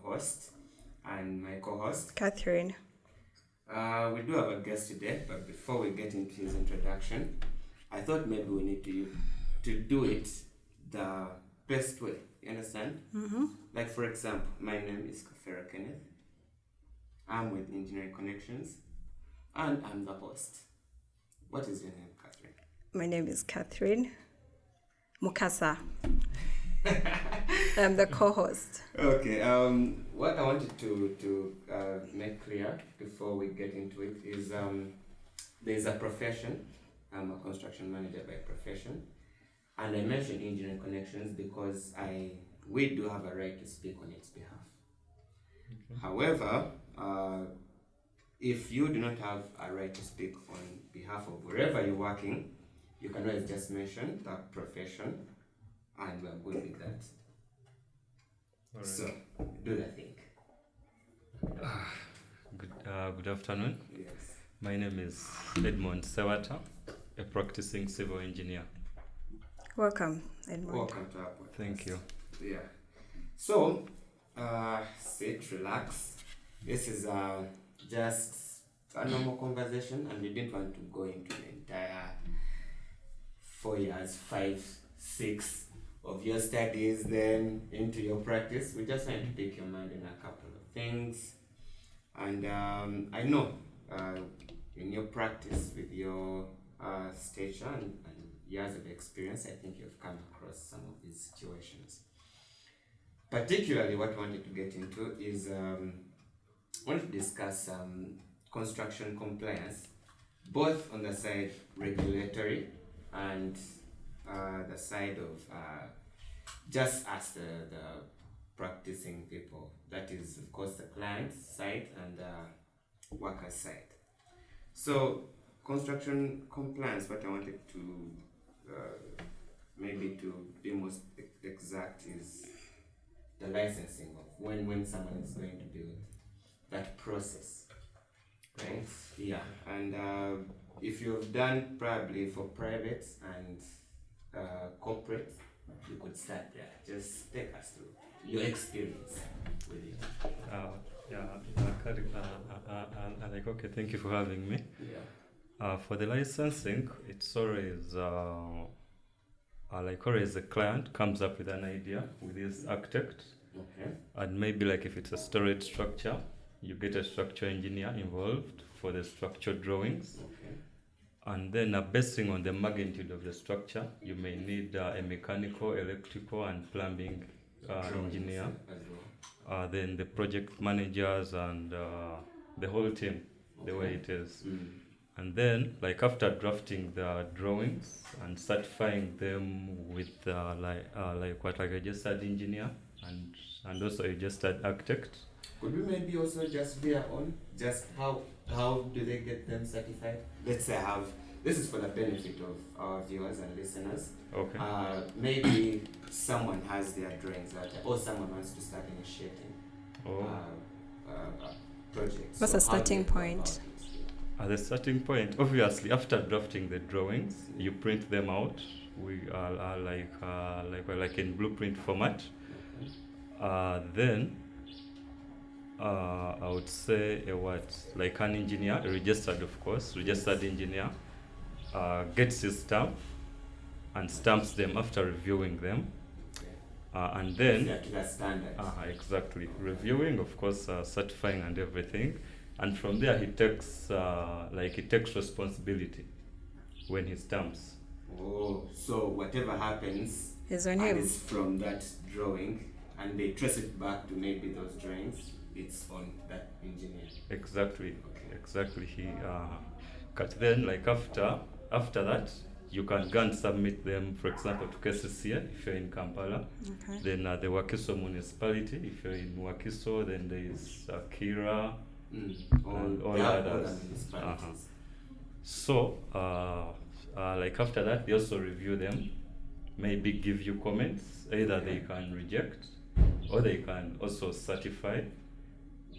host, and my co-host, Catherine. We do have a guest today, but before we get into his introduction, I thought maybe we need to do it the best way. You understand? Mm-hmm. Like, for example, my name is Kafera Kenneth. I'm with Engineering Connections, and I'm the host. What is your name, Catherine? My name is Catherine Mukasa. I'm the co-host. Okay. What I wanted to make clear before we get into it is there's a profession. I'm a construction manager by profession, and I mentioned Engineering Connections because we do have a right to speak on its behalf. Okay. However, if you do not have a right to speak on behalf of wherever you're working, you can always just mention that profession, and we're good with that. All right. So, do the thing. Good afternoon. Yes. My name is Edmond Sewata, a practicing civil engineer. Welcome, Edmond. Welcome to our podcast. Thank you. Yeah. So, sit, relax. This is just a normal conversation, and we didn't want to go into the entire 4 years, 5, 6 of your studies, then into your practice. We just want to pick your mind in a couple of things. And I know in your practice with your stature and years of experience, I think you've come across some of these situations. Particularly what I wanted to get into is I want to discuss construction compliance, both on the side regulatory and the side of just as the practicing people. That is, of course, the client side and the worker side. So, construction compliance, what I wanted to maybe to be most exact is the licensing of when someone is going to build, that process, right? Yeah, and if you've done probably for private and corporate, you could start there. Just take us through your experience with it. Okay, thank you for having me. Yeah. For the licensing, it's always always a client comes up with an idea with his architect. Okay. And maybe like if it's a storage structure, you get a structure engineer involved for the structure drawings. Okay. And then basing on the magnitude of the structure, you may need a mechanical, electrical, and plumbing engineer. As well. Then the project managers and the whole team, the way it is. And then, like after drafting the drawings and certifying them with like a registered engineer and also a registered architect. Could we maybe also just veer on just how do they get them certified? Let's say this is for the benefit of our viewers and listeners. Okay. Maybe someone has their drawings out there, or someone wants to start initiating projects. What's the starting point? At the starting point, obviously, after drafting the drawings, you print them out. We are like in blueprint format. Then I would say like an engineer, registered engineer, gets his stamp and stamps them after reviewing them. And then exactly, reviewing, of course, certifying and everything. And from there, he takes responsibility when he stamps. Oh, so whatever happens is on him. Is from that drawing, and they trace it back to maybe those drawings. It's on that engineer. Exactly. Okay. Exactly. He then like after that, you can go and submit them, for example, to KCCA if you're in Kampala. Okay. Then the Wakiso municipality. If you're in Wakiso, then there is Kira. All others. So, like after that, they also review them, maybe give you comments. Either they can reject, or they can also certify.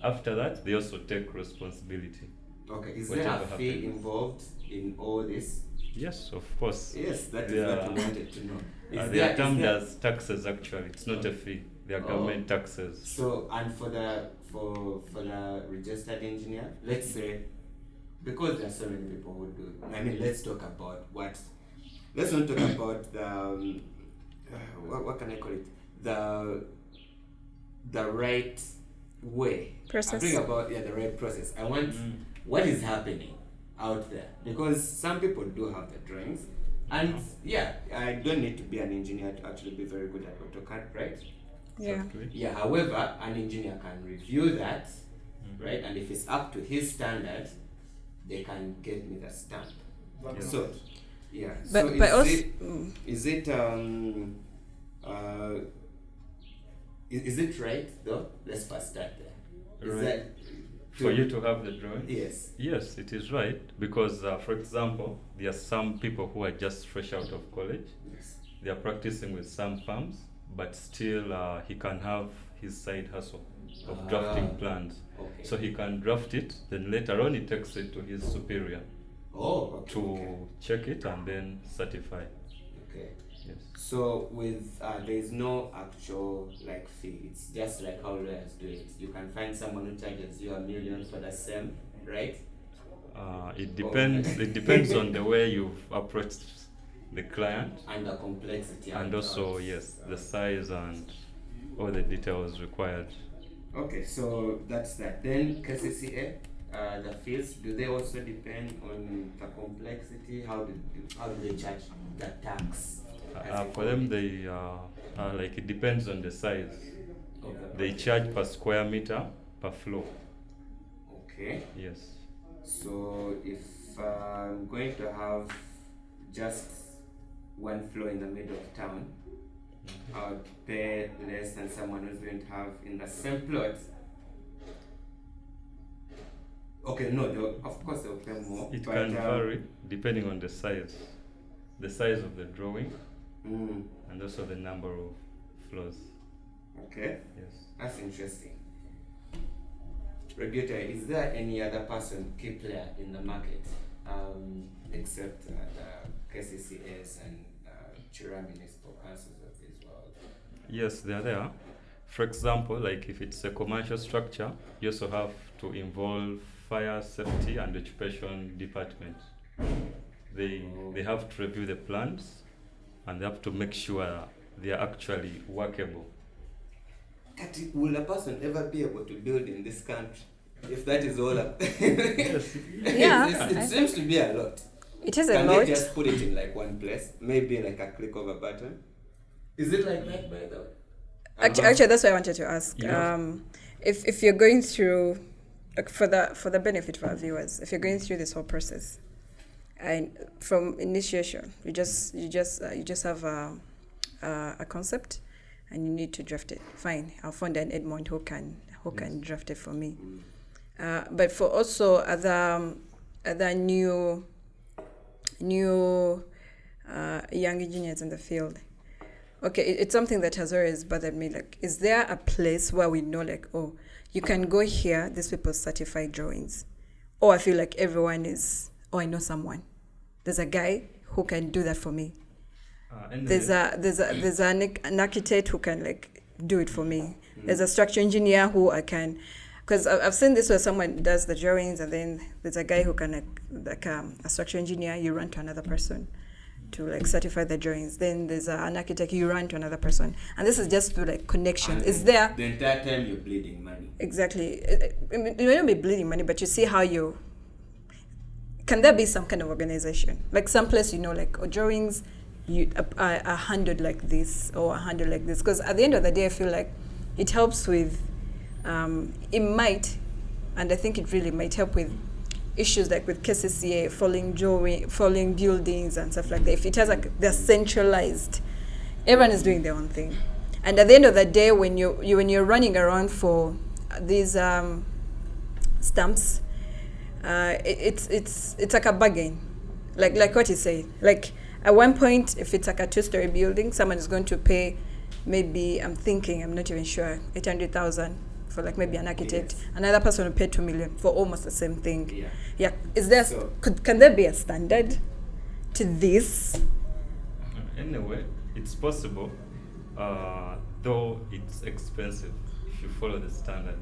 After that, they also take responsibility. Okay, is there a fee involved in all this? Yes, of course. Yes, that is what we wanted to know. They are termed as taxes actually. It's not a fee. their government taxes. So, and for the registered engineer, let's say, because there are so many people who do, let's talk about let's not talk about the, what can I call it? The right way. Process. I'm talking about the right process. I want what is happening out there, because some people do have the drawings, and I don't need to be an engineer to actually be very good at AutoCAD, right? Yeah. Exactly. Yeah, however, an engineer can review that, right? And if it's up to his standard, they can get me the stamp. Yeah. So, But so but also, is it right though? Let's first start there. Is Right. that For you to have the drawing? Yes. Yes, it is right. Because, for example, there are some people who are just fresh out of college. Yes. They are practicing with some firms, but still he can have his side hustle of drafting plans. Okay. So he can draft it, then later on he takes it to his superior Okay. to check it and then certify. Okay. Yes. So with there is no actual fee. It's just like how lawyers do it. You can find someone who charges you $1 million for the same, right? It depends. It depends on the way you've approached the client, And the complexity. and also the size and all the details required. Okay, so that's that. Then KCCA, the fees, do they also depend on the complexity? How do they charge the tax? For them, they it depends on the size. Okay. They charge per square meter per floor. Okay. Yes. So if I'm going to have just one floor in the middle of town, I would pay less than someone who's going to have in the same plot. Okay, no, of course they'll pay more. It but, can vary depending on the size of the drawing, and also the number of floors. Okay, Yes. that's interesting. Regulator, is there any other key player in the market except the KCCS and Chira Municipal Councils of this world? Yes, they are there. For example, if it's a commercial structure, you also have to involve fire safety and occupation department. They have to review the plans, and they have to make sure they are actually workable. Will a person ever be able to build in this country if that is all up? Yes. It seems to be a lot. it is a Can lot. they just put it in one place? Maybe a click of a button? Is it like that, by the way? Actually, that's what I wanted to ask. Yeah. If you're going through, for the benefit of our viewers, if you're going through this whole process, and from initiation, you just have a concept, and you need to draft it. Fine, I'll find an Edmond who can draft it for me. But for also other new young engineers in the field. Okay, it's something that has always bothered me. Is there a place where we know, you can go here, these people certify drawings? Or I feel like everyone is, I know someone. There's a guy who can do that for me. There's an architect who can do it for me. There's a structural engineer who I can, because I've seen this where someone does the drawings, and then there's a guy who can a structural engineer, you run to another person to certify the drawings. Then there's an architect, you run to another person, and this is just for connection. And Is there the entire time you're bleeding money? exactly? You may not be bleeding money, but you see how you. Can there be some kind of organization, some place drawings? A handled like this or a handled like this, because at the end of the day I feel like it helps with it might, and I think it really might help with issues with KCCA falling buildings and stuff like that. If it has they're centralized, everyone is doing their own thing, and at the end of the day when you're running around for these stamps, it's like a bargain, like what you say, at one point, if it's a 2-story building, someone is going to pay maybe, I'm not even sure, 800,000 for maybe an architect. Yes. Another person will pay 2 million for almost the same thing. Yeah. Is there? Can there be a standard to this? Anyway, it's possible, though it's expensive if you follow the standard.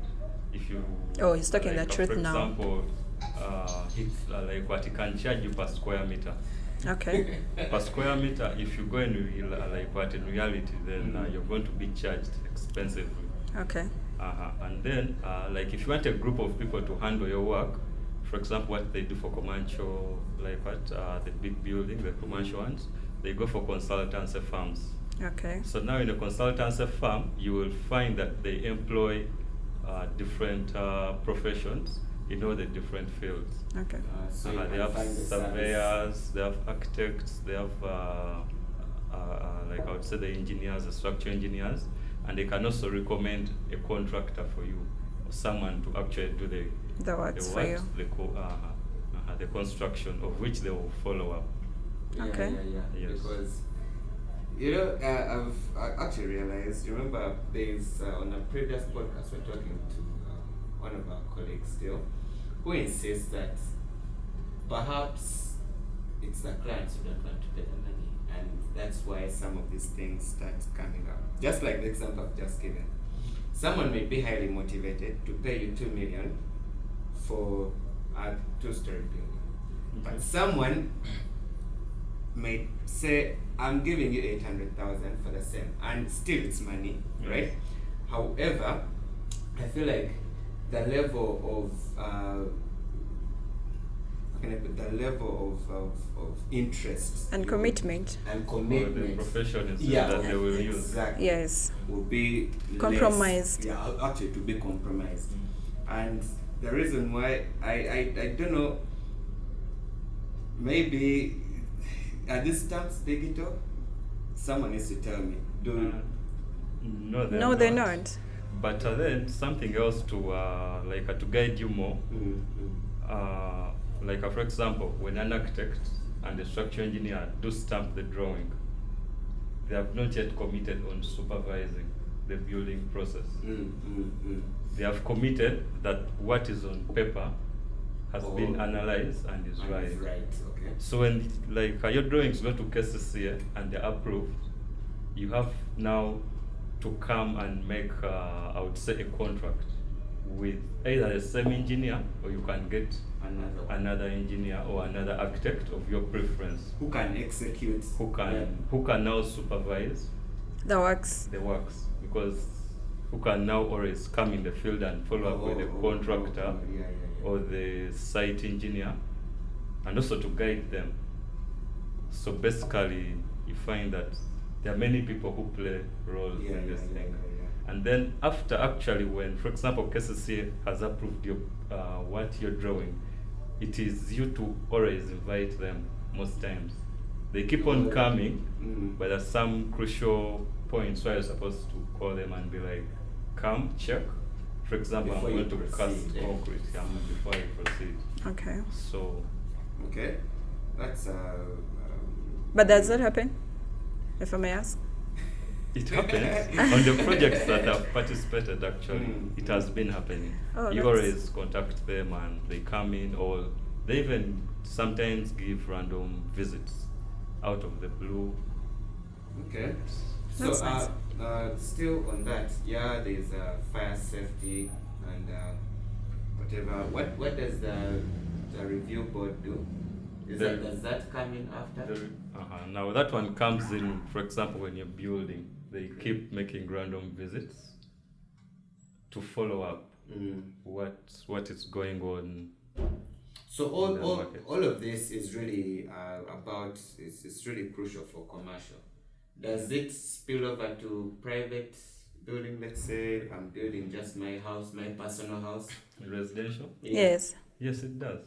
If you Oh, he's talking the like, truth for now. example, it's like what he can charge you per square meter. Okay. Per square meter, if you go in like what in reality, then you're going to be charged expensively. Okay. And then, like if you want a group of people to handle your work, for example, what they do for commercial, like what the big building, the commercial ones, they go for consultancy firms. Okay. So now in a consultancy firm, you will find that they employ different professions in all the different fields. Okay. So you They can have find the surveyors, service. they have architects, they have like I would say the engineers, the structural engineers, and they can also recommend a contractor for you, or someone to actually do The works for you. the construction, of which they will follow up. Okay. Yes. Because I've actually realized. Remember, there's on a previous podcast we're talking to one of our colleagues still, who insists that perhaps it's the clients who don't want to pay the money, and that's why some of these things start coming up. Just like the example I've just given, someone may be highly motivated to pay you 2 million for a 2-story building, but someone may say, I'm giving you 800,000 for the same, and still it's money, right? However, I feel like the level of of interest And commitment. and Or the commitment, profession is yeah, that they will use. exactly, Yes. will be Compromised. less, yeah, actually to be compromised. And the reason why I don't know, maybe are these stamps digital? Someone needs to tell me. No, they're No, not. they're not. But then something else to to guide you more. Like for example, when an architect and a structural engineer do stamp the drawing, they have not yet committed on supervising the building process. They have committed that what is on paper has been analyzed and is And right. is right, okay. So when like your drawings go to KCCA and they're approved, you have now to come and make I would say a contract with either the same engineer, or you can get another engineer or another architect of your preference Who can execute? who can now supervise The works. the works, because who can now always come in the field and follow up with the contractor or the site engineer, and also to guide them. So basically you find that there are many people who play roles in this thing. And then after, actually, when, for example, KCCA has approved your what you're drawing, it is you to always invite them most times. They keep on coming, but there's some crucial points where you're supposed to call them and be like, come, check. For example, Before I'm you going to cast proceed, concrete before I proceed. Okay. So, Okay, that's But does that happen? If I may ask? it happens on the projects that I've participated. Actually, it has been happening. Oh, You that's- always contact them and they come in, or they even sometimes give random visits out of the blue. okay. That's So nice. still on that, there's fire safety and whatever. What does the review board do? Does that come in after? Now that one comes in, for example, when you're building, they keep making random visits to follow up what is going on. So in the market. all of this is really about, it's really crucial for commercial. Does it spill over to private building? Let's say I'm building just my house, my personal house. Residential? Yes. Yes, it does.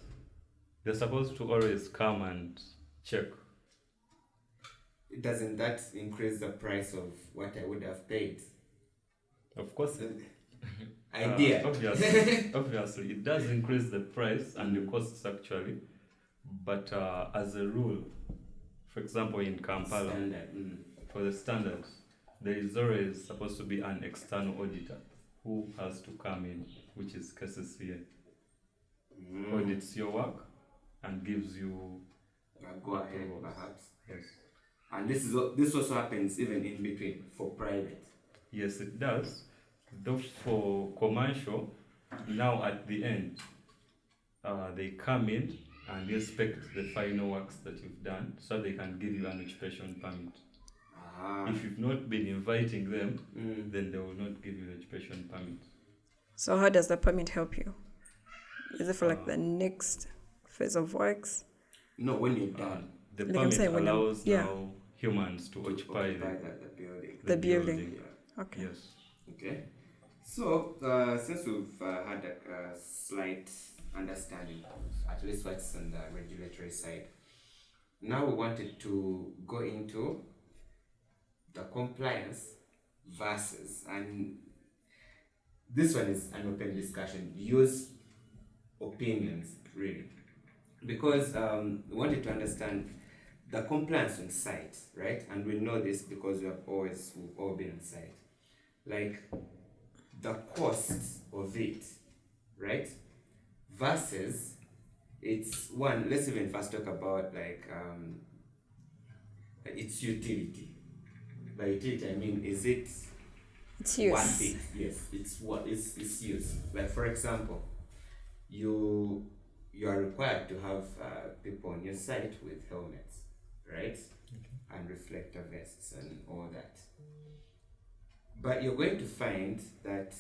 They're supposed to always come and check. Doesn't that increase the price of what I would have paid? Of course, Idea. obviously, it does increase the price and the costs actually, but as a rule, for example, in Kampala, Standard. for the standards, there is always supposed to be an external auditor who has to come in, which is KCCA, audits your work and gives you Go ahead, approvals. perhaps. Yes. And this also happens even in between for private. Yes, it does. Though for commercial, now at the end, they come in and inspect the final works that you've done so they can give you an occupation permit. If you've not been inviting them, then they will not give you the occupation permit. So how does the permit help you? Is it for like the next phase of works? No, when you're done. The Like I'm permit saying, when I'm- allows yeah. now humans to occupy the building. The building. Yeah. Okay. Yes. Okay. So, since we've had a slight understanding of at least what's on the regulatory side, now we wanted to go into the compliance versus, and this one is an open discussion, use opinions really, because we wanted to understand the compliance on site, right? And we know this because we've all been on site. Like the cost of it, right? Versus it's one, let's even first talk about like its utility. By utility I mean, is it It's use. worth it? Yes, it's use. Like for example, you are required to have people on your site with helmets, right? And reflector vests and all that. But you're going to find that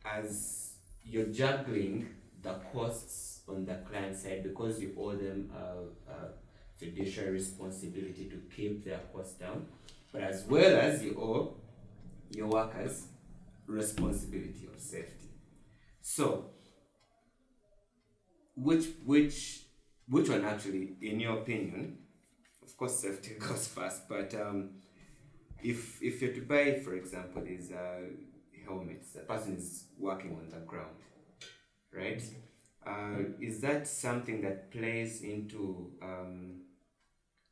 as you're juggling the costs on the client side, because you owe them a fiduciary responsibility to keep their costs down, but as well as you owe your workers responsibility of safety. So which one actually, in your opinion, of course safety goes first, but if you're to buy, for example, these helmets, the person is working on the ground, right? Is that something that plays into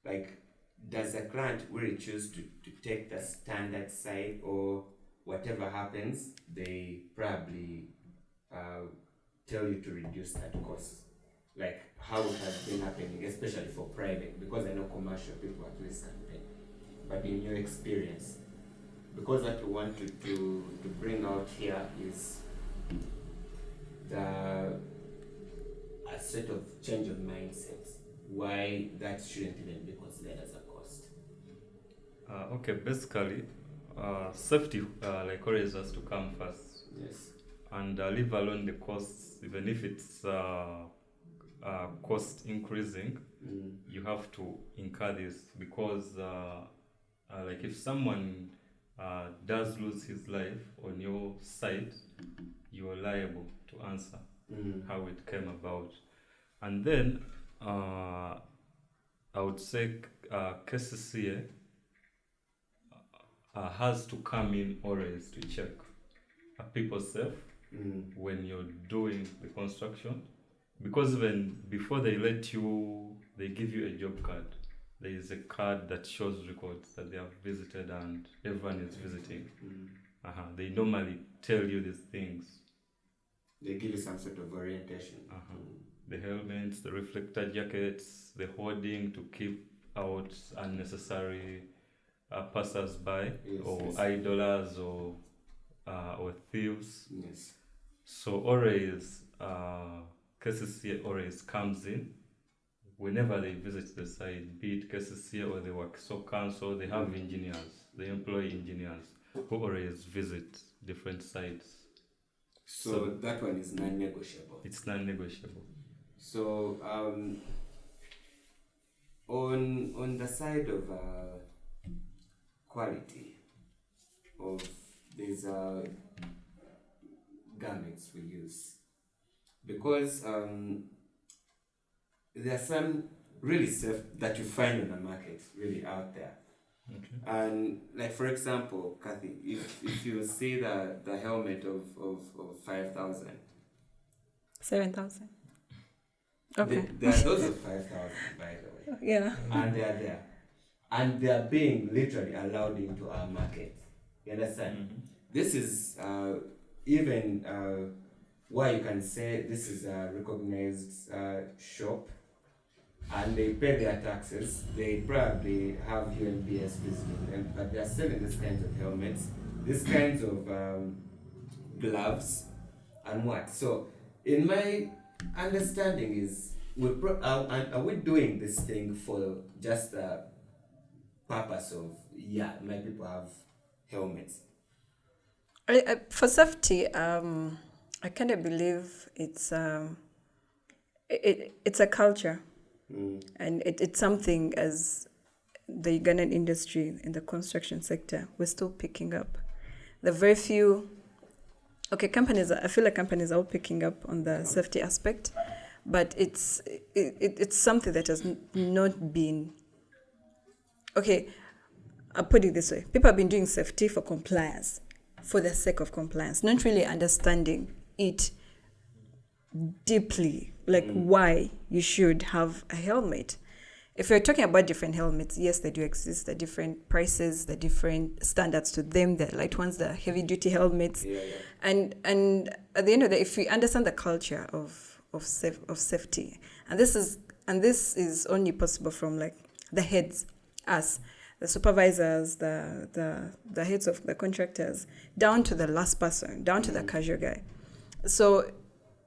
like, does the client really choose to take the standard side, or whatever happens, they probably tell you to reduce that cost? Like how it has been happening, especially for private, because I know commercial people at least can pay. But in your experience, because what we want to bring out here is a sort of change of mindset, why that shouldn't even be considered as a cost. Okay, basically, safety like always has to come first. Yes. And leave alone the costs, even if it's cost increasing, you have to incur this, because like if someone does lose his life on your site, you are liable to answer how it came about. And then I would say KCCA has to come in always to check people safe when you're doing the construction, because even before they give you a job card, there is a card that shows records that they have visited and everyone is visiting. They normally tell you these things. They give you some sort of orientation. The helmets, the reflector jackets, the hoarding to keep out unnecessary passers-by, or idlers, or thieves. Yes. So always, KCCA always comes in whenever they visit the site, be it KCCA or the Workso Council. They have engineers, they employ engineers who always visit different sites. So that one is non-negotiable. It's non-negotiable. So on the side of quality of these garments we use, because there are some really safe that you find on the market, really out there. And like for example, Kathy, if you see the helmet of 5,000, 7,000. Okay. there are those of 5,000, by the way. Yeah. And they are there, and they are being literally allowed into our market. You understand? This is even why you can say this is a recognized shop, and they pay their taxes, they probably have UNBS visiting them, but they're selling these kinds of helmets, these kinds of gloves, and what. So, in my understanding is, are we doing this thing for just the purpose of, yeah, my people have helmets? For safety, I kind of believe it's a culture, and it's something as the Ugandan industry in the construction sector we're still picking up. The very few, companies. I feel like companies are all picking up on the safety aspect, but it's something that has not been. Okay, I'll put it this way: people have been doing safety for compliance, for the sake of compliance, not really understanding it deeply, like why you should have a helmet. If you're talking about different helmets, yes, they do exist. The different prices, the different standards to them. The light ones, the heavy duty helmets, and at the end of the day, if we understand the culture of safety, and this is only possible from like the heads, us, the supervisors, the heads of the contractors, down to the last person, down to the casual guy. So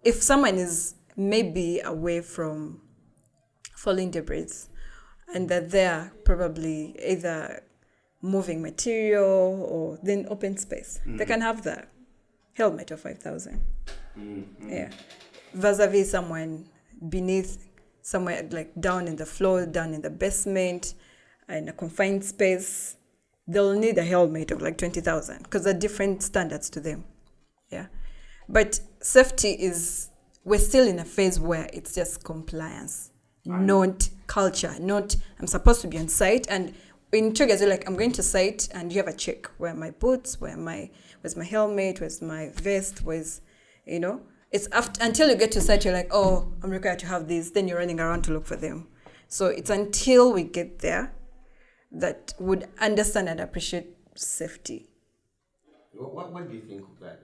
if someone is maybe away from falling debris and that they're probably either moving material or then open space, they can have the helmet of 5,000. Yeah. Vis-a-vis someone beneath, somewhere like down in the floor, down in the basement, in a confined space, they'll need a helmet of like 20,000 because there are different standards to them. Yeah. But safety we're still in a phase where it's just compliance, not culture, not I'm supposed to be on site. And in triggers, you're like, I'm going to site and you have a check. Where are my boots? Where's my helmet? Where's my vest? It's after, until you get to site, you're like, oh, I'm required to have these. Then you're running around to look for them. So it's until we get there that would understand and appreciate safety. What do you think of that?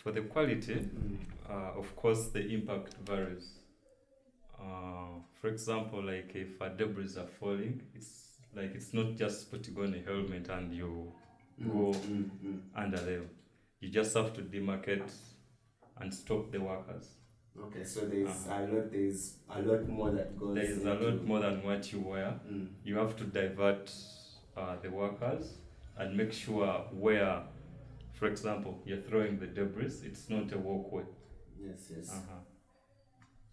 For the quality, of course, the impact varies. For example, like if a debris are falling, it's not just putting on a helmet and you go under them. You just have to demarcate and stop the workers. Okay, so there's a lot more that goes. There is a lot more than what you wear. You have to divert the workers and make sure where, for example, you're throwing the debris, it's not a walkway. Yes.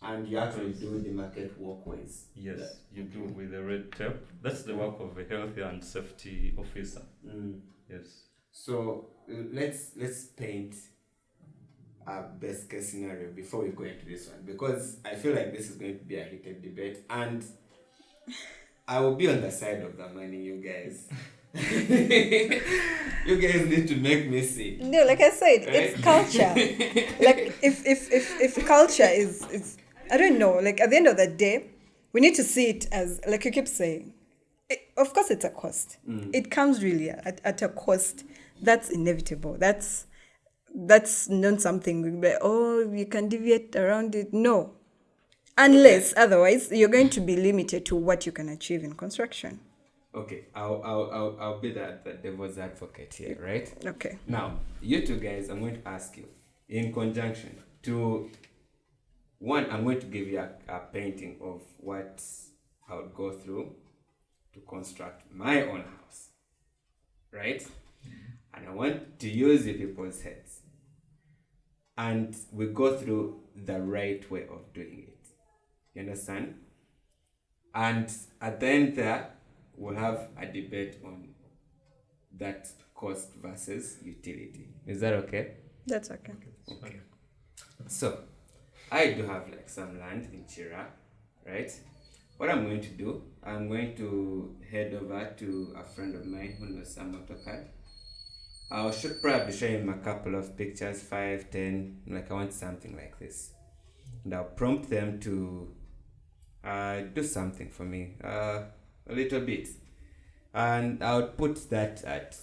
And you actually do demarcate walkways. Yes, you do with the red tape. That's the work of a health and safety officer. Yes. So let's paint a best case scenario before we go into this one, because I feel like this is going to be a heated debate, and I will be on the side of the money, you guys. You guys need to make me see. No, like I said, it's culture. Like if culture is I don't know, like at the end of the day, we need to see it as, like you keep saying, of course it's a cost. It comes really at a cost. That's inevitable. That's not something you can deviate around it. No. Unless otherwise you're going to be limited to what you can achieve in construction. Okay, I'll be the devil's advocate here, right? Okay. Now, you two guys, I'm going to ask you, in conjunction to one, I'm going to give you a painting of what I would go through to construct my own house, right? And I want to use your people's heads. And we go through the right way of doing it. You understand? And at the end there, we'll have a debate on that cost versus utility. Is that okay? That's okay. Okay. So, I do have like some land in Chira, right? What I'm going to do, I'm going to head over to a friend of mine who knows some AutoCAD. I should probably show him a couple of pictures, 5, 10, like I want something like this. And I'll prompt them to do something for me, a little bit. And I'll put that at,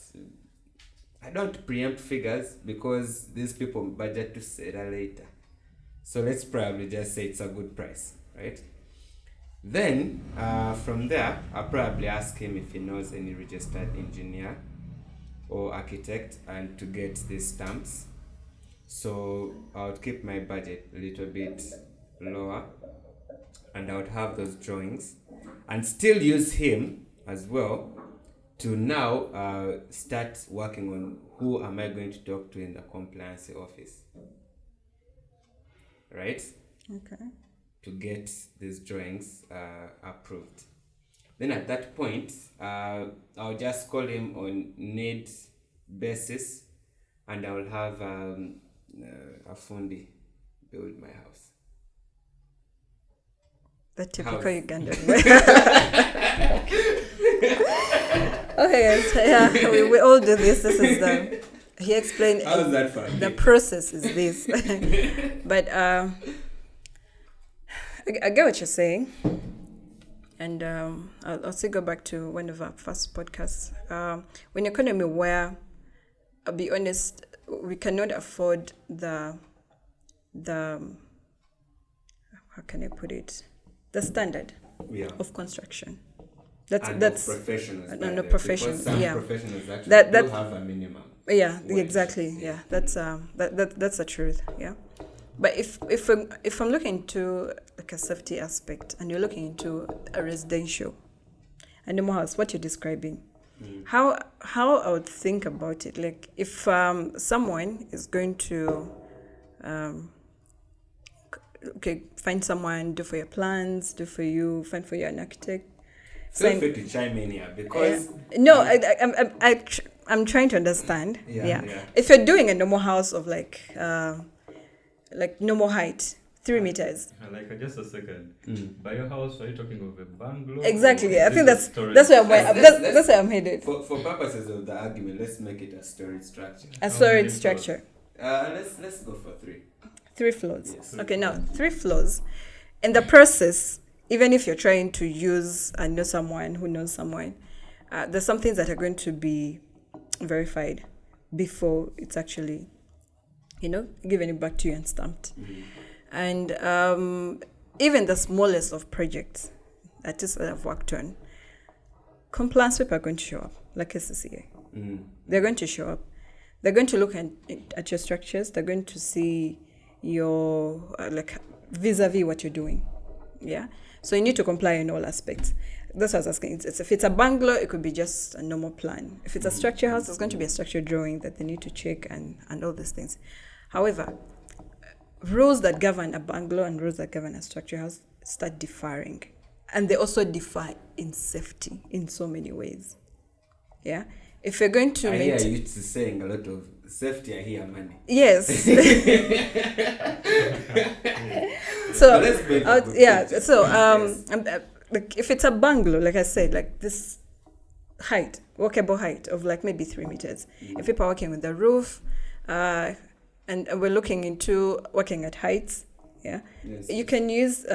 I don't preempt figures because these people budget to settle later. So let's probably just say it's a good price, right? Then from there, I'll probably ask him if he knows any registered engineer or architect and to get these stamps. So I would keep my budget a little bit lower and I would have those drawings and still use him as well to now start working on who am I going to talk to in the compliance office, right? Okay. To get these drawings approved. Then at that point, I'll just call him on need basis and I will have a fundi build my house. The typical House. Ugandan way. Okay, so yeah, we all do this. This is he explained How's that for the process is this. But I get what you're saying. And I'll also go back to one of our first podcasts. When economy where, I'll be honest, we cannot afford the how can I put it? The standard of construction. That's professionals. No, professionals. Some Yeah, professionals actually that do have a minimum. yeah, wage. exactly. Yeah, that's the truth. Yeah, but if I'm looking into like a safety aspect, and you're looking into a residential, and the house, what you're describing, how I would think about it, like if someone is going to find someone, do for your plans, do for you, find for you an architect. Feel free to chime in here because No, I'm trying to understand. Yeah. If you're doing a normal house of like normal height, 3 meters. Like just a second. By your house, are you talking of a bungalow? Exactly. I think that's storage? where that's where I'm headed. for purposes of the argument, let's make it a storage structure. A storage many structure. Let's go for 3. 3 floors. Yes. Okay, now 3 floors. In the process, even if you're trying to use and know someone who knows someone, there's some things that are going to be verified before it's actually, given it back to you and stamped. And even the smallest of projects that I've worked on, compliance people are going to show up, like SCCA. They're going to show up. They're going to look at your structures. They're going to see your vis-a-vis what you're doing. Yeah. So you need to comply in all aspects. That's what I was asking. If it's a bungalow, it could be just a normal plan. If it's a structure house, it's going to be a structure drawing that they need to check and all these things. However, rules that govern a bungalow and rules that govern a structure house start differing. And they also differ in safety in so many ways. Yeah. If you're going to I hear you saying a lot of safety, I hear money. Yes. So let's make a good picture. So Yes. like if it's a bungalow, like I said, like this height, walkable height of like maybe 3 meters. If people are working with the roof, and we're looking into working at heights, yeah, Yes. you can use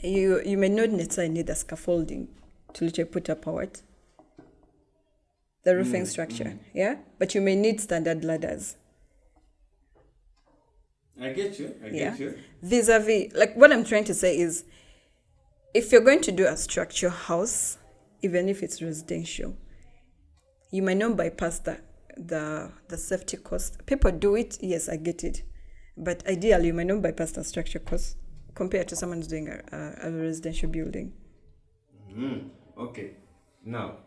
you may not necessarily need the scaffolding to literally put up the roofing structure, yeah, but you may need standard ladders. I get you. Vis-a-vis, like what I'm trying to say is, if you're going to do a structure house, even if it's residential, you might not bypass the safety cost. People do it, yes, I get it, but ideally you might not bypass the structure cost compared to someone who's doing a residential building. Okay. Now,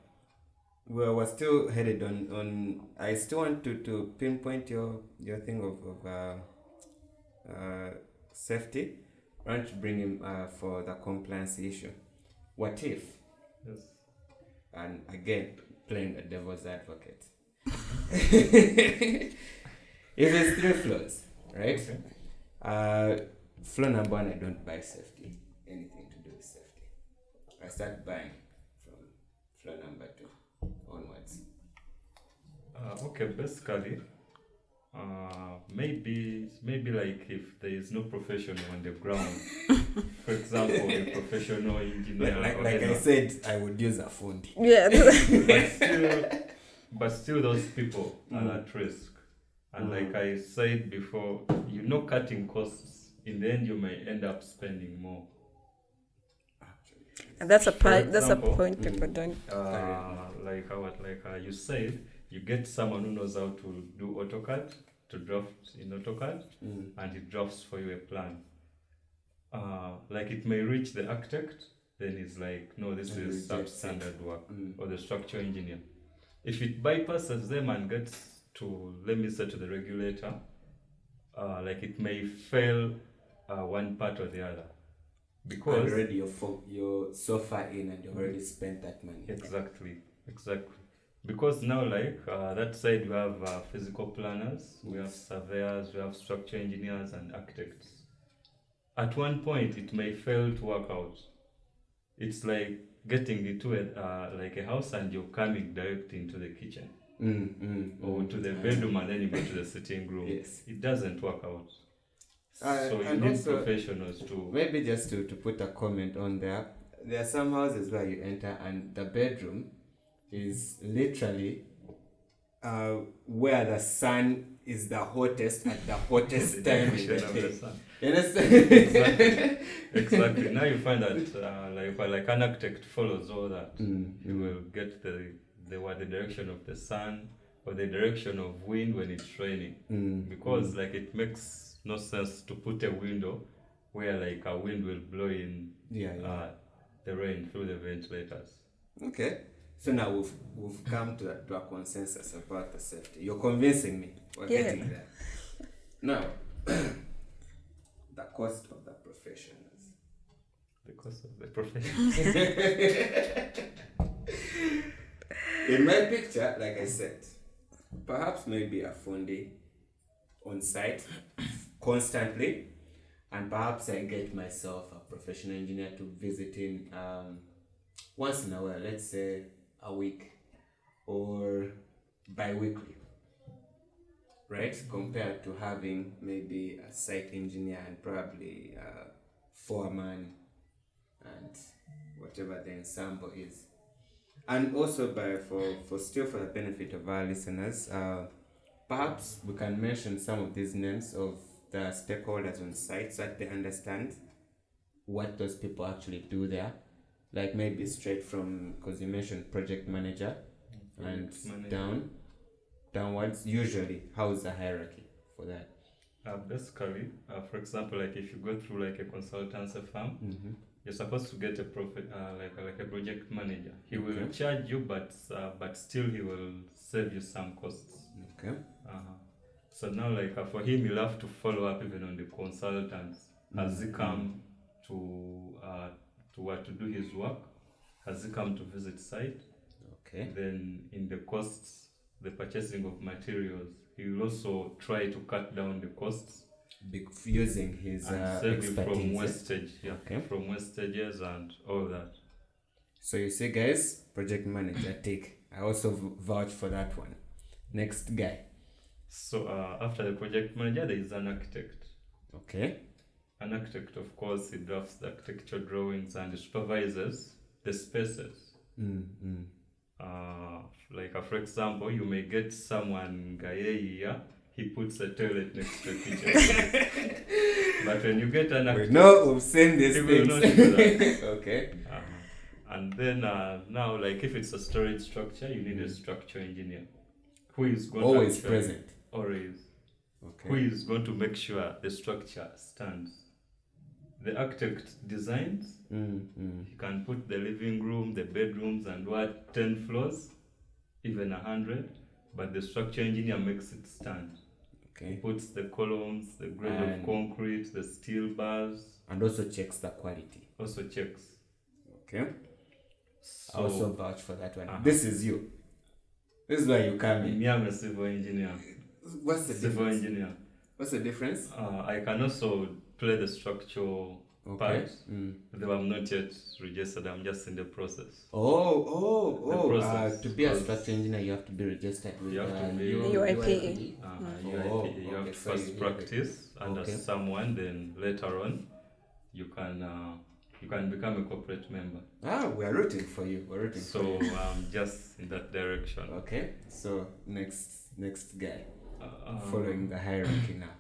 we're still headed on. I still want to pinpoint your thing of safety. I want to bring him for the compliance issue. What if? Yes. And again, playing the devil's advocate. If it's 3 floors, right? Okay. Floor number 1, I don't buy safety. Anything to do with safety. I start buying from floor number 2 onwards. Okay, basically, maybe like if there is no professional on the ground, for example, a professional engineer. Like I said, I would use a fundi. Yeah. but still those people are at risk. And like I said before, cutting costs, in the end you may end up spending more. And that's a For part. That's a example, point people don't. You said, you get someone who knows how to do AutoCAD, to draft in AutoCAD, and he drafts for you a plan. Like it may reach the architect, then he's like, no, this And is rejects it. substandard work, or the structural engineer. If it bypasses them and gets to, let me say, to the regulator, like it may fail one part or the other. Because already you're so far in and you've already spent that money. Exactly. Because now, like that side, we have physical planners, we have surveyors, we have structural engineers and architects. At one point, it may fail to work out. It's like getting into like a house and you're coming direct into the kitchen or to the bedroom and then you go to the sitting room. Yes. It doesn't work out. So you and need also, professionals to... Maybe just to put a comment on there, there are some houses where you enter and the bedroom is literally where the sun is the hottest at the hottest time in the day. You understand? Exactly. Now you find that like an architect follows all that. You will get the direction of the sun or the direction of wind when it's raining. Because like it makes no sense to put a window where like a wind will blow in the rain through the ventilators. Okay. So now we've come to a consensus about the safety. You're convincing me. We're getting there. Now, the cost of the professionals. The cost of the profession. In my picture, like I said, perhaps maybe a fundi on site constantly, and perhaps I get myself a professional engineer to visit in once in a while, let's say a week or bi-weekly, right? Compared to having maybe a site engineer and probably a foreman and whatever the ensemble is. And also for the benefit of our listeners, perhaps we can mention some of these names of the stakeholders on site so that they understand what those people actually do there. Like maybe straight from, because you mentioned project manager and downwards. Usually, how is the hierarchy for that? Basically, for example, like if you go through like a consultancy firm, you're supposed to get a like a project manager. He will charge you, but still he will save you some costs. Okay. So now, like for him, you'll have to follow up even on the consultants. Has he come to do his work? Has he come to visit site? Okay. Then in the costs, the purchasing of materials, he will also try to cut down the costs. Using his expertise. From wastage, from wastages and all that. So you see, guys, project manager, tick. I also vouch for that one. Next guy. So after the project manager, there is an architect. Okay. An architect, of course, he drafts the architecture drawings and supervises the spaces. For example, you may get someone here, he puts a toilet next to a kitchen. But when you get an architect, we've seen this. He will not do that. Okay. And then now, like if it's a storage structure, you need a structural engineer who is going always to present. Always. Okay. Who is going to make sure the structure stands. The architect designs. He can put the living room, the bedrooms, and 10 floors, even 100. But the structural engineer makes it stand. Okay. He puts the columns, the grade of concrete, the steel bars. And also checks the quality. Okay. So, I also vouch for that one. This is you. This is where you come in. Me, I'm a civil engineer. What's the Civil difference? engineer. What's the difference? I can also play the structural part. Though I'm not yet registered, I'm just in the process. To be a structural engineer, you have to be registered with You have to be UIPE. UIPE. You have to first practice under someone, then later on, you can become a corporate member. We are rooting for you. We're rooting for you. So I'm just in that direction. Okay. So next guy. Following the hierarchy now.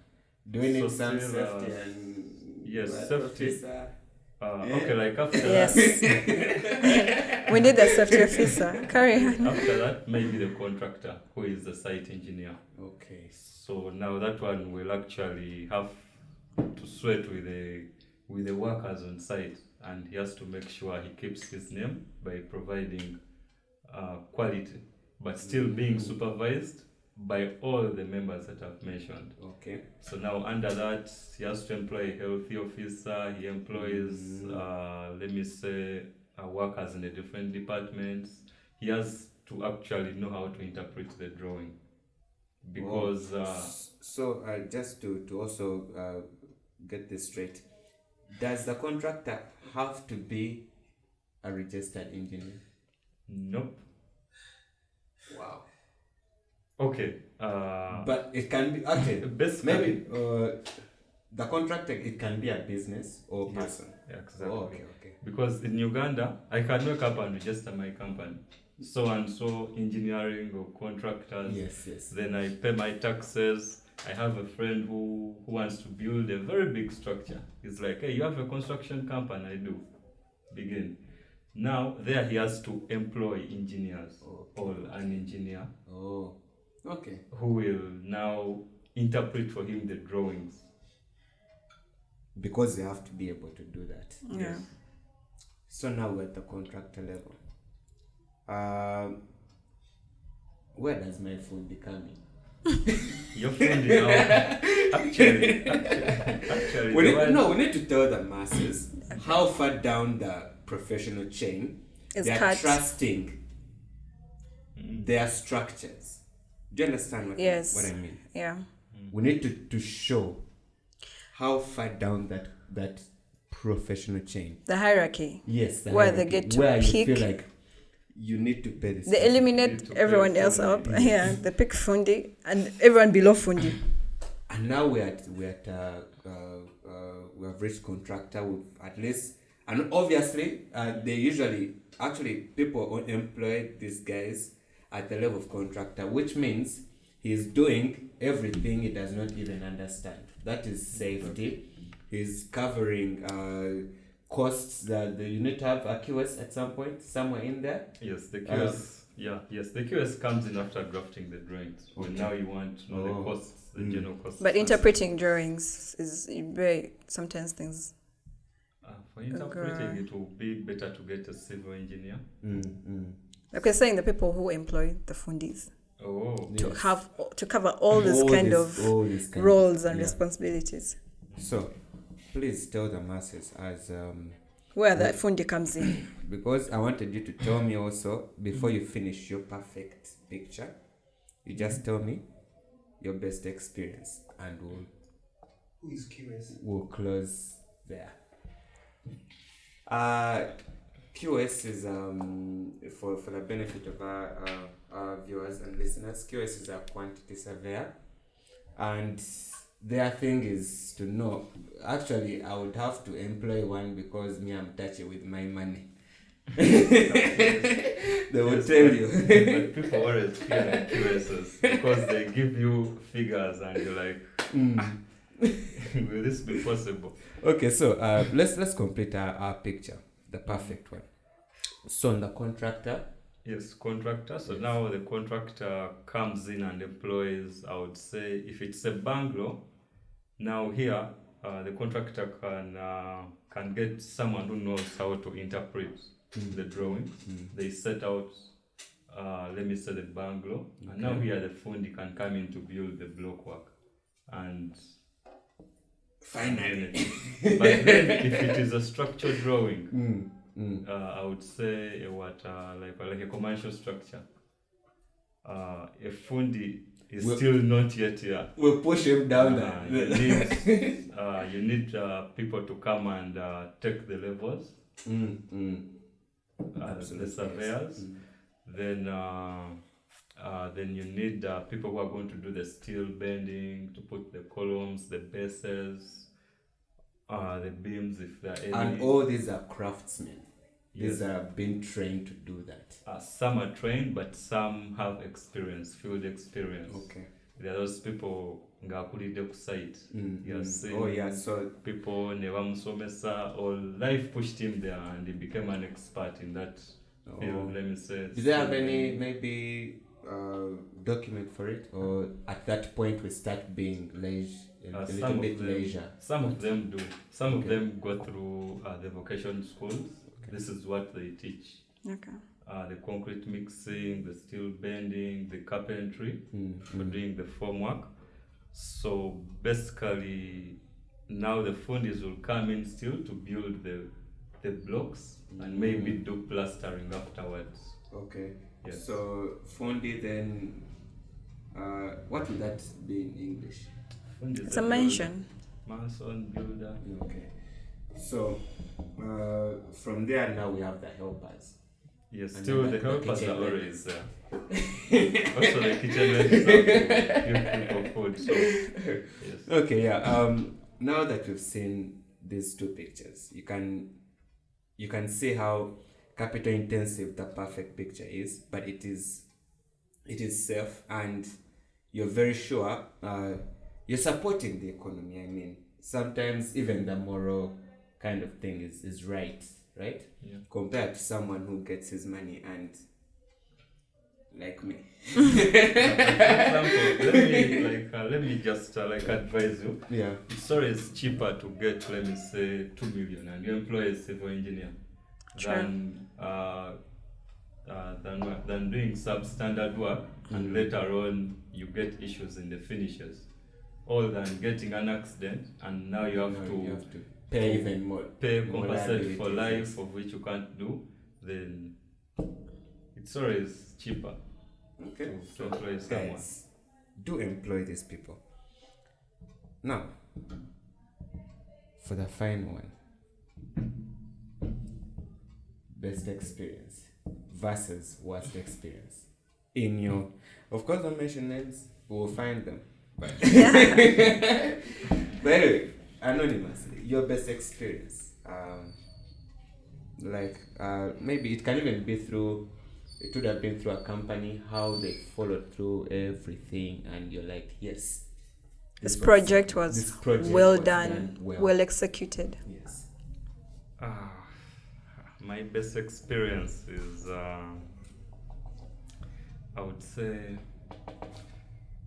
Do we need some still, safety and yes, safety. Okay, like after Yes. We need a safety officer. Carry on. after that, maybe the contractor, who is the site engineer. Okay. So now that one will actually have to sweat with the workers on site, and he has to make sure he keeps his name by providing quality, but still being supervised by all the members that I've mentioned. Okay. So now under that, he has to employ a healthy officer. He employs, let me say, workers in the different departments. He has to actually know how to interpret the drawing, because So just to also get this straight, does the contractor have to be a registered engineer? nope. Wow. Okay. But it can be basically, maybe the contractor, it can be a business or person. Yeah, exactly. Oh, okay. Because in Uganda, I can wake up and register my company, so and so engineering or contractors. Yes. Then I pay my taxes. I have a friend who wants to build a very big structure. He's like, hey, you have a construction company? I do. Begin. Now, there he has to employ engineers, or an engineer. Oh, okay. Who will now interpret for him the drawings. Because they have to be able to do that. Yeah. Yes. So now we're at the contractor level. Where does my food become in? Your friend now, actually, We need to tell the masses how far down the professional chain It's they are cut. trusting their structures. Do you understand what I mean? Yeah. We need to show how far down that professional chain. The hierarchy. Yes, Where they get to where pick. you feel like you need to pay this. They eliminate everyone else up. Yeah. They pick Fundi and everyone below Fundi. And now we have reached contractor with at least, and obviously they usually people employ these guys at the level of contractor, which means he's doing everything he does not even understand. That is safety. He's covering costs that you need to have a QS at some point, somewhere in there. Yes, the QS. The QS comes in after drafting the drawings. When now you want to know the costs, the general costs. But interpreting drawings is very sometimes things. For interpreting, it will be better to get a civil engineer. Okay, saying the people who employ the Fundis Yes. to cover all this kind of roles and responsibilities. So, please tell the masses as where the Fundi comes in. because I wanted you to tell me also before you finish your perfect picture. You just tell me your best experience, and Who is QS? we'll close there. QS is for the benefit of our viewers and listeners. QS is a quantity surveyor, and their thing is to know. Actually, I would have to employ one because me, I'm touchy with my money. They will tell you. But people always feel like QSs because they give you figures and you're like, will this be possible? Okay, so let's complete our picture, the perfect one. So on the contractor. Yes, contractor. So now the contractor comes in and employs, I would say, if it's a bungalow, now here the contractor can get someone who knows how to interpret the drawings. They set out, let me say, the bungalow, and now here the Fundi can come in to build the block work. And finally, but then if it is a structural drawing, I would say like a commercial structure. A Fundi is still not yet here. We'll push him down there. You need people to come and take the levels. The surveyors. Then you need people who are going to do the steel bending, to put the columns, the bases, the beams if there are any. And all these are craftsmen. Yes. These are being trained to do that. Some are trained, but some have experience, field experience. Okay. There are those people ng'akulidde ku site. He has seen Oh yeah, so people ne bamusomesa, or life pushed him there and he became an expert in that field, let me say. do they have any maybe document for it, or at that point we start being a little bit leisure? Some of them do. Some of them go through the vocation schools. Okay. This is what they teach. Okay. The concrete mixing, the steel bending, the carpentry, for doing the formwork. So basically, now the fundis will come in still to build the blocks and maybe do plastering afterwards. Okay. Yes. So fundi then, what would that be in English? Fundi is It's a mention. Mason, builder. Okay. So from there now we have the helpers. Yes, And still then the the helpers kitchen are ladies. always there. Also the kitchen ladies have to give people food. So yes. Okay, yeah. Now that we've seen these two pictures, you can see how capital intensive the perfect picture is, but it is safe, and you're very sure you're supporting the economy. I mean, sometimes even the moral kind of thing is right? Yeah. Compared to someone who gets his money and like me. For example, let me just advise you. Yeah. It's always cheaper to get, let me say, 2 million and you employ a civil engineer than doing substandard work and later on you get issues in the finishes. Or than getting an accident and now you have to pay even more. Compensate for liabilities, life yes. of which you can't do, then it's always cheaper Okay. to employ someone. Guys, do employ these people. Now, for the final one, best experience versus worst experience. In your, of course, don't mention names. We will find them. But, but anyway, anonymously, your best experience. Maybe it can even be through. It would have been through a company, how they followed through everything, and you're like, yes, This project was well done, well. well executed. Yes. My best experience is, I would say,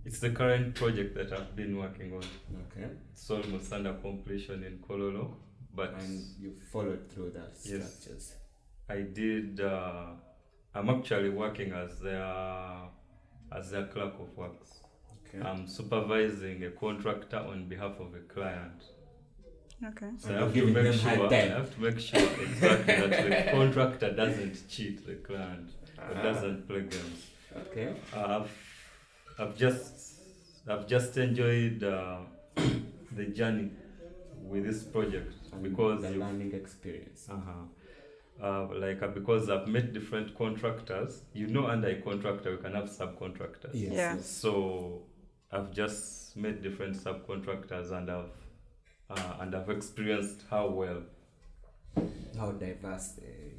it's the current project that I've been working on. Okay. It's almost under completion in Kololo, but And you followed through the Yes. structures. I did. I'm actually working as their clerk of works. Okay. I'm supervising a contractor on behalf of a client. Okay. So And I you're have to giving make them sure. hard I time. have to make sure exactly that the contractor doesn't cheat the client or doesn't play games. Okay. I've just enjoyed the journey with this project And because the learning experience. because I've met different contractors. Under a contractor you can have subcontractors. Yes. Yeah. Yes. So I've just met different subcontractors and I've experienced how well How diverse they,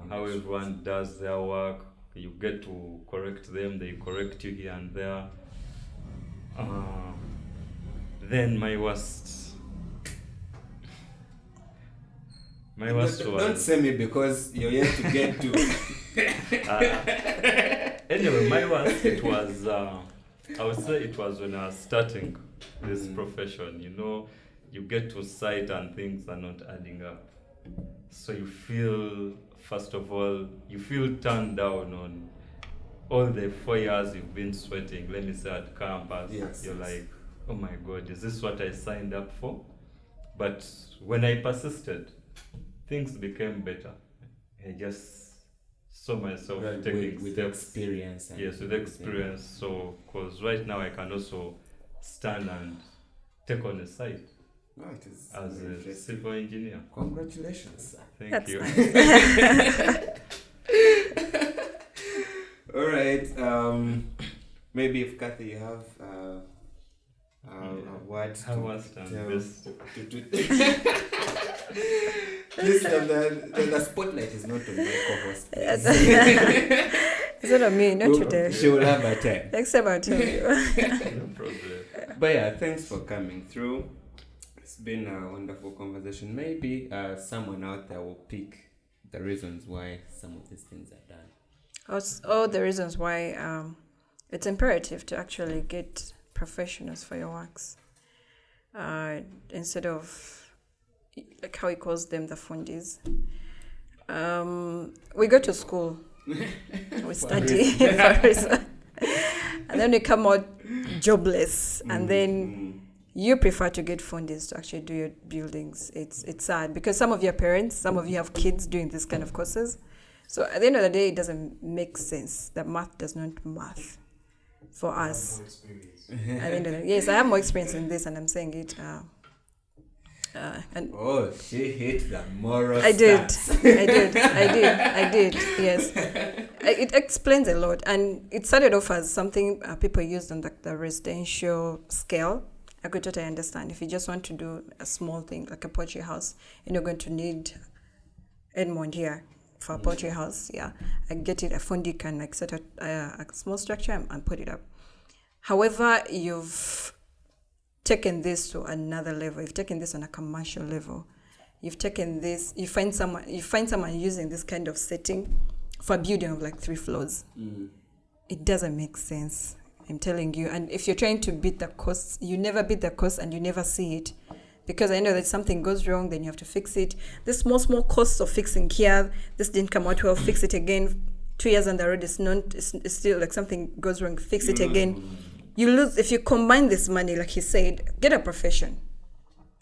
how everyone does their work. You get to correct them, they correct you here and there. Then my worst Don't was say me because you're yet to get to. anyway, my worst it was I would say it was when I was starting this profession. You get to site and things are not adding up. So you feel, first of all, turned down on all the 4 years you've been sweating, let me say at campus. Yes, You're yes. like, oh my God, is this what I signed up for? But when I persisted, things became better. I just saw myself Right, taking with steps. experience. And Yes, with experience. So, because right now I can also stand and take on a site No, it is as very a interesting. civil engineer. Congratulations, sir. Thank That's you. All right. Maybe if Kathy, you have a word. How was tell- this? This time the spotlight is not on my co-host. please. It's not me, not today. She will have a time. Next time I'll tell you. No problem. But yeah, thanks for coming through. It's been a wonderful conversation. Maybe someone out there will pick the reasons why some of these things are done. All the reasons why it's imperative to actually get professionals for your works. Instead of, like how he calls them, the fundis. We go to school. We study for reason. And then we come out jobless. And then you prefer to get funders to actually do your buildings. It's sad because some of your parents, some of you have kids doing this kind of courses. So at the end of the day, it doesn't make sense. The math does not math for us. At the end of the day, yes, I have more experience in this, and I'm saying it. And she hit the moral I did. stats. I did. Yes, it explains a lot, and it started off as something people used on the residential scale. I could totally understand if you just want to do a small thing like a poultry house, and you're going to need Edmond here for a poultry house. Yeah, I get it. A fundi can like set a small structure and put it up. However, you've taken this to another level. You've taken this on a commercial level. You've taken this. You find someone using this kind of setting for a building of like 3 floors. It doesn't make sense. I'm telling you. And if you're trying to beat the costs, you never beat the cost and you never see it. Because I know that something goes wrong, then you have to fix it. The small costs of fixing here, this didn't come out well, fix it again. 2 years on the road, it's still like something goes wrong, fix it again. You lose. If you combine this money, like he said, get a profession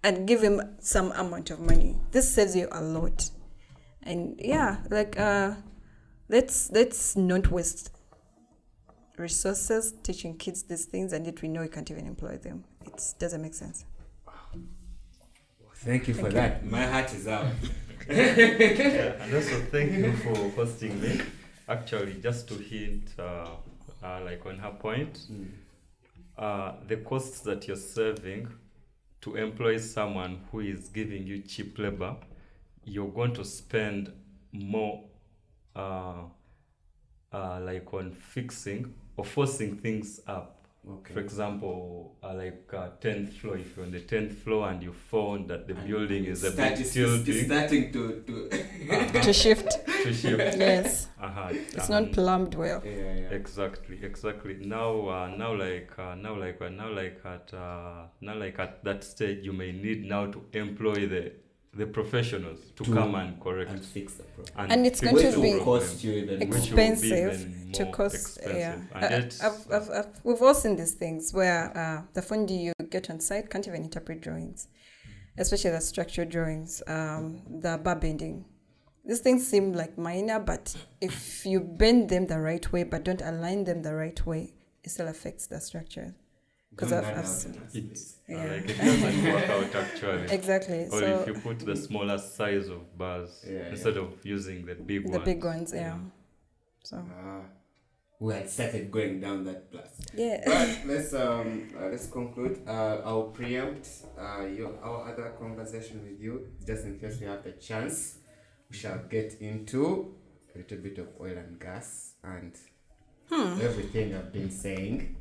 and give him some amount of money. This saves you a lot. And yeah, like let's not waste resources teaching kids these things, and yet we know we can't even employ them. It doesn't make sense. Thank you for that. My heart is out. Yeah, and also thank you for hosting me. Actually, just to hint, like on her point, the costs that you're saving to employ someone who is giving you cheap labor, you're going to spend more, like on fixing or forcing things up. Okay. For example, like 10th floor, if you're on the 10th floor and you found that the building is a bit tilting. It's starting to To shift. To shift. Yes. It's not plumbed well. Yeah. Exactly. Now at that stage, you may need now to employ the professionals to come and correct and fix the problem. And it's going to be cost you even expensive to cost. Expensive. Yeah, we've all seen these things where the fundi you get on site can't even interpret drawings, especially the structural drawings, the bar bending. These things seem like minor, but if you bend them the right way but don't align them the right way, it still affects the structure. Because I've seen like it doesn't work out actually. Exactly. Or so if you put the smaller size of bars instead of using the big ones. The big ones, yeah. So we had started going down that path. Yeah. But let's conclude. I'll preempt our other conversation with you, just in case we have the chance. We shall get into a little bit of oil and gas and everything I've been saying.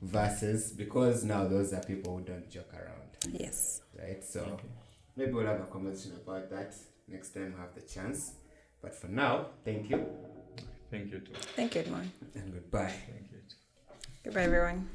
Versus, because now those are people who don't joke around. Yes. Right? So maybe we'll have a conversation about that next time we have the chance. But for now, thank you. Thank you too. Thank you, Edmond. And goodbye. Thank you. Goodbye, everyone.